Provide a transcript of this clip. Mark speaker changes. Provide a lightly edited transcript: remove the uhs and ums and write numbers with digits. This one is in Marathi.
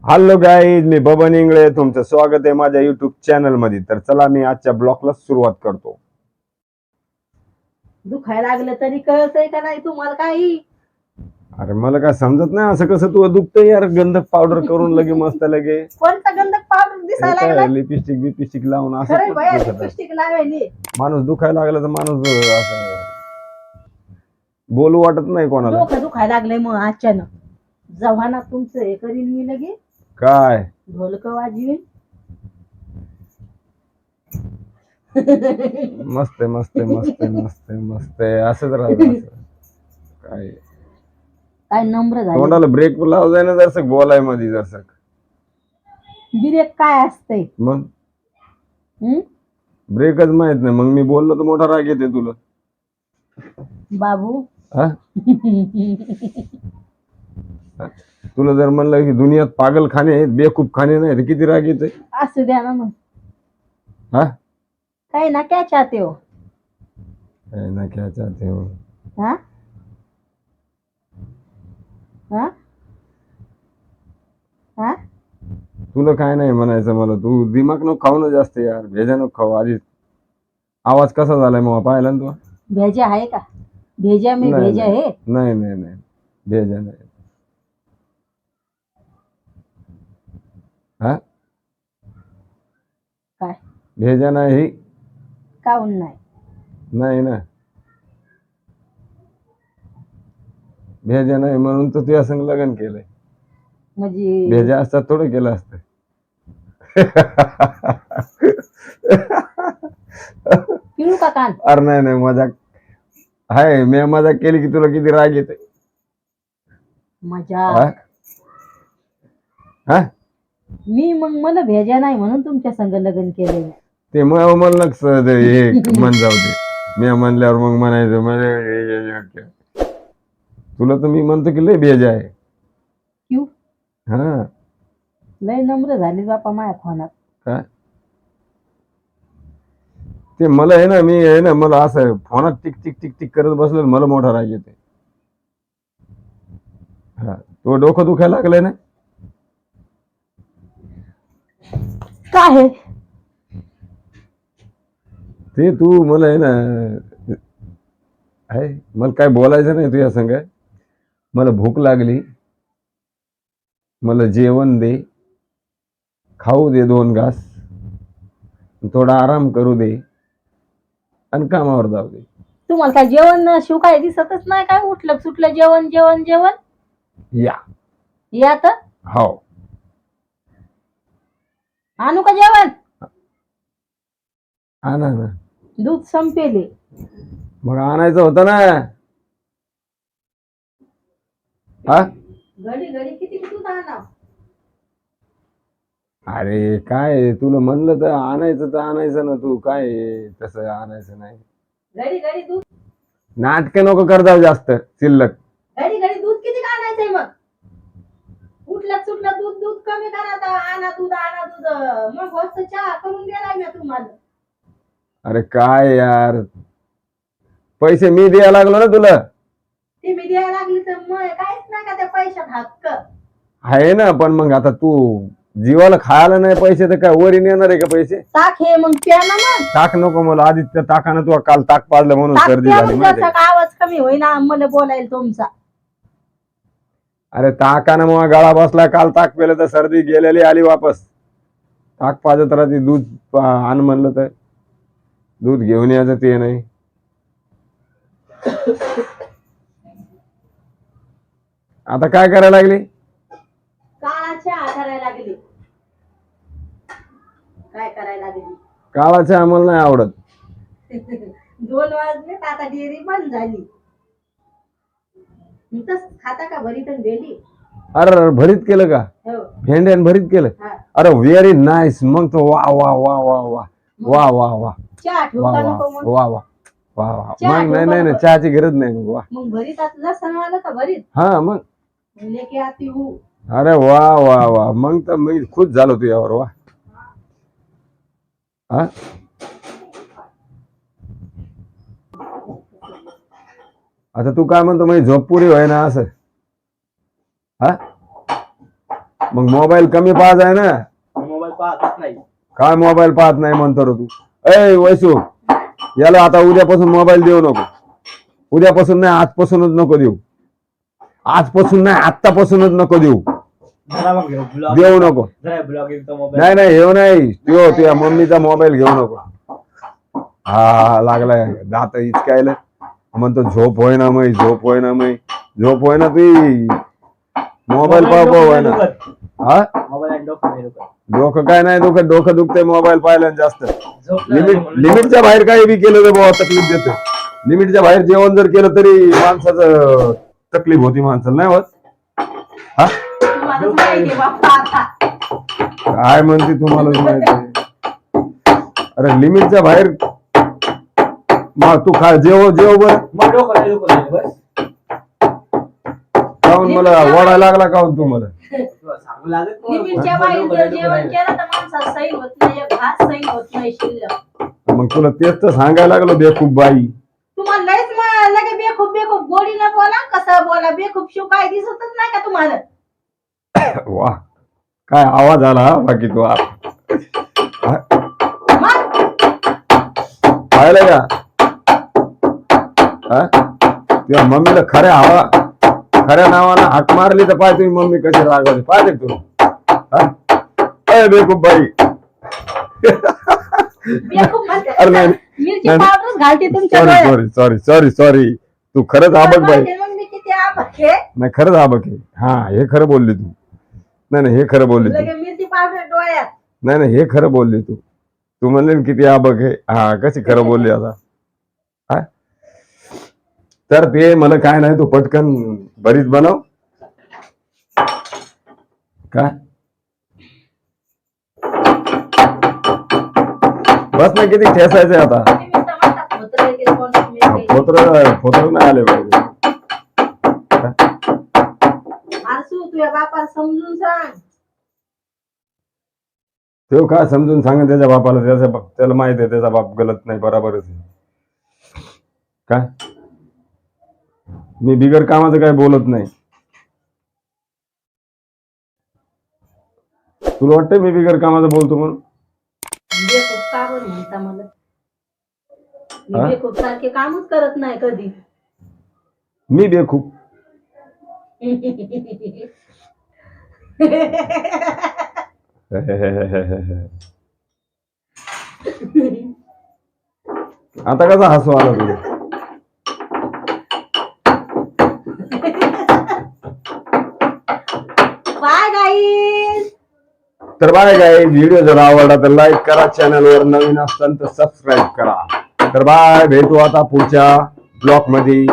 Speaker 1: हॅलो गाईज, मी बबन इंगळे. तुमचं स्वागत आहे माझ्या युट्यूब चॅनल मध्ये. तर चला मी आजच्या ब्लॉगला सुरुवात करतो.
Speaker 2: दुखायला लागलं तरी कळतंय का नाही तुम्हाला काही?
Speaker 1: अरे मला काय समजत नाही, असं कसं तू दुखतंय यार? गंधक पावडर करून लगे मस्त लगे
Speaker 2: कोणता गंधक पावडर दिसायला लागला?
Speaker 1: लिपस्टिक बिपिस्टिक लावून असं
Speaker 2: खरंय बाया,
Speaker 1: दिसत आहे.
Speaker 2: लिपस्टिक लावायली.
Speaker 1: माणूस दुखायला लागला तर माणूस असं बोलू वाटत नाही कोणाला.
Speaker 2: डोकं दुखायला लागलंय मग अचानक. जव्हाना तुमचं हे करीन मी लगे
Speaker 1: काय
Speaker 2: ढोलक वाजवीन.
Speaker 1: मस्त आहे, मस्त आहे, मस्त आहे, मस्त आहे, मस्त आहे. असंच राहतं असं. काय
Speaker 2: काय नम्र झाले.
Speaker 1: तोंडाला ब्रेक लाव जाय ना जरसक बोलाय मध्ये जरसक.
Speaker 2: बिरेक काय असतंय?
Speaker 1: मग
Speaker 2: हम्म?
Speaker 1: ब्रेकच माहित नाही, मग मी बोललो तर मोठा राग येते तुला.
Speaker 2: बाबू
Speaker 1: हा तुला जर म्हणलं की दुनियात पागल खाणे आहेत, बेकूफ खाणे नाही, तर किती राग येते.
Speaker 2: असू द्या ना मग.
Speaker 1: हा
Speaker 2: काही ना काय चाहते हो?
Speaker 1: काय ना क्या चाहते हो?
Speaker 2: हा हा हा
Speaker 1: तुला काय नाही म्हणायचं मला. तू दिमाग नको खाऊ ना जास्त यार, भेजा नको खाऊ. आधी आवाज कसा झालाय मग पाहिला ना तू?
Speaker 2: भेजा आहे का? भेजा में
Speaker 1: नाही
Speaker 2: भेजा
Speaker 1: नाही
Speaker 2: है.
Speaker 1: नाही नाही नाही, भेजा नाही. हा
Speaker 2: काय
Speaker 1: भेजा नाही.
Speaker 2: काऊन नाही?
Speaker 1: नाही ना, भेजा नाही म्हणून तर तुझ्या संग लग्न केलंय.
Speaker 2: म्हणजे
Speaker 1: भेजा असतात थोडं केलं असतं.
Speaker 2: पिळू का कान?
Speaker 1: अरे नाही नाही, मजाक हाय. मी मजाक केली की तुला किती राग येते.
Speaker 2: मजा.
Speaker 1: हा हा
Speaker 2: मी मग मला भेजा नाही म्हणून तुमच्या संग लग्न केलं.
Speaker 1: ते मग म्हणलं हे मन जाऊ दे. मी म्हणल्यावर मग म्हणायचं म्हणजे तुला तर मी म्हणतो की लय भेजा आहे.
Speaker 2: क्यू
Speaker 1: हा
Speaker 2: लय नम्र झाली बापा माझ्या फोनात.
Speaker 1: काय ते मला आहे ना, मी आहे ना, मला असं फोनात टिक टिक टिक टिक करत बसलं मला मोठा राग येते. हा तो डोकं दुखायला लागलंय ना.
Speaker 2: काय आहे?
Speaker 1: ते तू मला आहे ना, आहे मला काय बोलायचं नाही तुझ्या संग. मला भूक लागली, मला जेवण दे, खाऊ दे 2 घास, थोडा आराम करू दे आणि कामावर जाऊ दे.
Speaker 2: तुम्हाला काय जेवण शिव काय दिसतच नाही काय? उठलं सुटलं जेवण जेवण जेवण.
Speaker 1: या
Speaker 2: या तर
Speaker 1: हो
Speaker 2: आणू का जेवण?
Speaker 1: आणा ना.
Speaker 2: दूध संपेले.
Speaker 1: मग आणायचं होतं ना. हा
Speaker 2: घडी घडी किती दूध आणावं?
Speaker 1: अरे काय तुला म्हणलं तर आणायचं ना. तू काय तसं आणायचं नाही.
Speaker 2: घडी घडी दूध.
Speaker 1: नाटक नको कर जाऊ जास्त शिल्लक.
Speaker 2: घडी घडी दूध किती आणायचंय मग? उठलं सुटलं दूध दूध कमी करा आता. आणा दूध आणा दूध. मग वस्त चहा करून द्यायला मी तुम्हाला.
Speaker 1: अरे काय यार, पैसे मी द्यायला लागलो ना तुला.
Speaker 2: ती मी द्यायला लागली तर मग काहीच नाही का त्या पैशात हक्क?
Speaker 1: आहे ना, पण मग आता तू जीवाला खायला नाही पैसे तर काय वरी येणार आहे का पैसे?
Speaker 2: ताक हे मग प्या ना मग.
Speaker 1: ताक नको मला. आधी त्या ताकानं तू काल ताक पाजलं म्हणून
Speaker 2: ताक
Speaker 1: सर्दी
Speaker 2: प्या
Speaker 1: झाली
Speaker 2: मग
Speaker 1: माहिती
Speaker 2: जसा
Speaker 1: आहे का?
Speaker 2: का आवाज कमी होईना मला बोलायला तुमचा.
Speaker 1: अरे ताकानं मग गळा बसला. काल ताक पेलं तर सर्दी गेलेली आली वापस. ताक पाजत राहते. दूध आण म्हणलं तर दूध घेऊन यायचं ते नाही. आता काय करायला लागली?
Speaker 2: काळा चहा करायला लागली. काय करायला लागली?
Speaker 1: काळा चहा आम्हाला नाही आवडत.
Speaker 2: 2 वाजले तर आता डेअरी बंद झाली. तस खाता का भरीत आणि भेंडी?
Speaker 1: अरे भरीत केलं का?
Speaker 2: हो.
Speaker 1: भेंड्यान भरीत केलं?
Speaker 2: हा.
Speaker 1: अरे व्हेरी नाईस. मग तो वा वा वा वा वा वा वा वा
Speaker 2: चहा ठेवू
Speaker 1: वा
Speaker 2: का
Speaker 1: वा
Speaker 2: नको मग?
Speaker 1: वा वा वा वा.
Speaker 2: चहा
Speaker 1: मग नाही
Speaker 2: ठेवू
Speaker 1: नाही
Speaker 2: का
Speaker 1: नाही,
Speaker 2: नको?
Speaker 1: चहाची गरज नाही मग. वा
Speaker 2: मग भरीत आता लसण वाला का भरीत?
Speaker 1: हा मग.
Speaker 2: लेके आती हूँ.
Speaker 1: अरे वा वा वा. मग तर मी खुश झालो तुझ्यावर. वा हा आता तू काय म्हणतो, म्हणजे झोप पुरी होय ना असं? हा मग मोबाईल कमी पाहत आहे ना.
Speaker 3: मोबाईल पाहतच नाही.
Speaker 1: काय मोबाईल पाहत नाही म्हणतो रे तू. ए वैसू, याला आता उद्यापासून मोबाईल देऊ नको. उद्यापासून नाही, आजपासूनच नको देऊ. आजपासून नाही, आत्तापासूनच नको देऊ.
Speaker 3: जरा मग घेऊ ब्लॉग.
Speaker 1: देऊ नको.
Speaker 3: जरा ब्लॉगिंगचा मोबाईल.
Speaker 1: नाही नाही, घेऊ नाही. तुझ्या मम्मीचा मोबाईल घेऊ नको. हा लागलाय दात इचकायला. म्हणतो झोप होय ना मै, झोप होय ना मै, झोप होय ना तुझी. मोबाईल पाहू होय ना. हा
Speaker 3: मोबाईल आणि डोकं नाही दुखत.
Speaker 1: डोकं काय नाही दुखत, डोकं दुखतंय मोबाईल पाहिल्याने जास्त.
Speaker 3: झोपलं
Speaker 1: लिमिटच्या बाहेर काही बी केलं रे बाबा तकलीफ देते. लिमिटच्या बाहेर जेवण जर केलं तरी माणसाचं तकलीफ होती, माणसाला नाही होत. हा
Speaker 2: तुम्हालाच माहिती बाप्पा आता.
Speaker 1: काय म्हणते तुम्हाला माहिती. अरे लिमिटच्या बाहेर मग तू खा, जेव जेव बर.
Speaker 3: मग डोकं नाही दुखत आहे, बस.
Speaker 1: काहून मला ओढायला लागला काहून तू मला.
Speaker 3: सांगू लागत नाही.
Speaker 2: लिमिटच्या बाहेर जर जेवण केलं तर माणसाला सही होत नाही, एक भात सही होत नाही शिल्लक.
Speaker 1: मग तुला तेच तर सांगायला लागलो बेकूफ बाई.
Speaker 2: तुम्हाला लयच लगे बेखूब बेखूब गोडी न बोला, कसं बोला. बेखूब शिव काय दिसतच नाही का तुम्हाला.
Speaker 1: वा काय आवाज आला हा बाकी तू
Speaker 2: मग
Speaker 1: पाहिलं का. हा तुझ्या मम्मीला खऱ्या नावानं हाक मारली तर पाय तुम्ही मम्मी कशी रागवते पाहिजे तू. हा बेकूफ बाई.
Speaker 2: बेखूब म्हणते
Speaker 1: अरे नाही
Speaker 2: मिरची
Speaker 1: नाही.
Speaker 2: पावडरच घालते तुमच्या
Speaker 1: सॉरी
Speaker 2: डोळ्यात.
Speaker 1: Sorry sorry sorry sorry. तू खरंच आबक बाई.
Speaker 2: मग मी किती आबक आहे.
Speaker 1: नाही खरंच आबक आहे. हा हे खरं बोलली तू. नाही नाही हे खरं बोलली तू.
Speaker 2: लगे मिरची पावडर डोळ्यात.
Speaker 1: नाही नाही हे खरं बोलली तू. तू म्हणले ना किती आबक आहे. हा कशी खरं बोलली आता. हा तर ते मला काय नाही, तू पटकन भरीत बनव. काय बस ना, किती ठेसायचंय आता.
Speaker 2: तुम्ही नुसतं म्हणता खोतरं केलं कोणाचं मिरची.
Speaker 1: फोतर नाही आले पाहिजे.
Speaker 2: आरसू तुझ्या बापाला समजून सांग.
Speaker 1: तो काय समजून सांग त्याच्या बापाला. त्याला माहित आहे त्याचा बाप गलत नाही, बराबरच आहे. काय मी बिगर कामाचं काय बोलत नाही. तुला वाटतंय मी बिगर कामाचं बोलतो म्हणून.
Speaker 2: बेखूब का बरं म्हणता मला. मी
Speaker 1: हा?
Speaker 2: बेखूब सारखे कामच करत नाही कधी.
Speaker 1: मी बेखूब. आता कसा हसू आला तुला.
Speaker 2: Bye guys.
Speaker 1: तर बाय काय, व्हिडिओ जर आवडला तर लाईक करा, चॅनलवर नवीन असताना तर सबस्क्राईब करा. तर बाय, भेटू आता पुढच्या ब्लॉग मध्ये.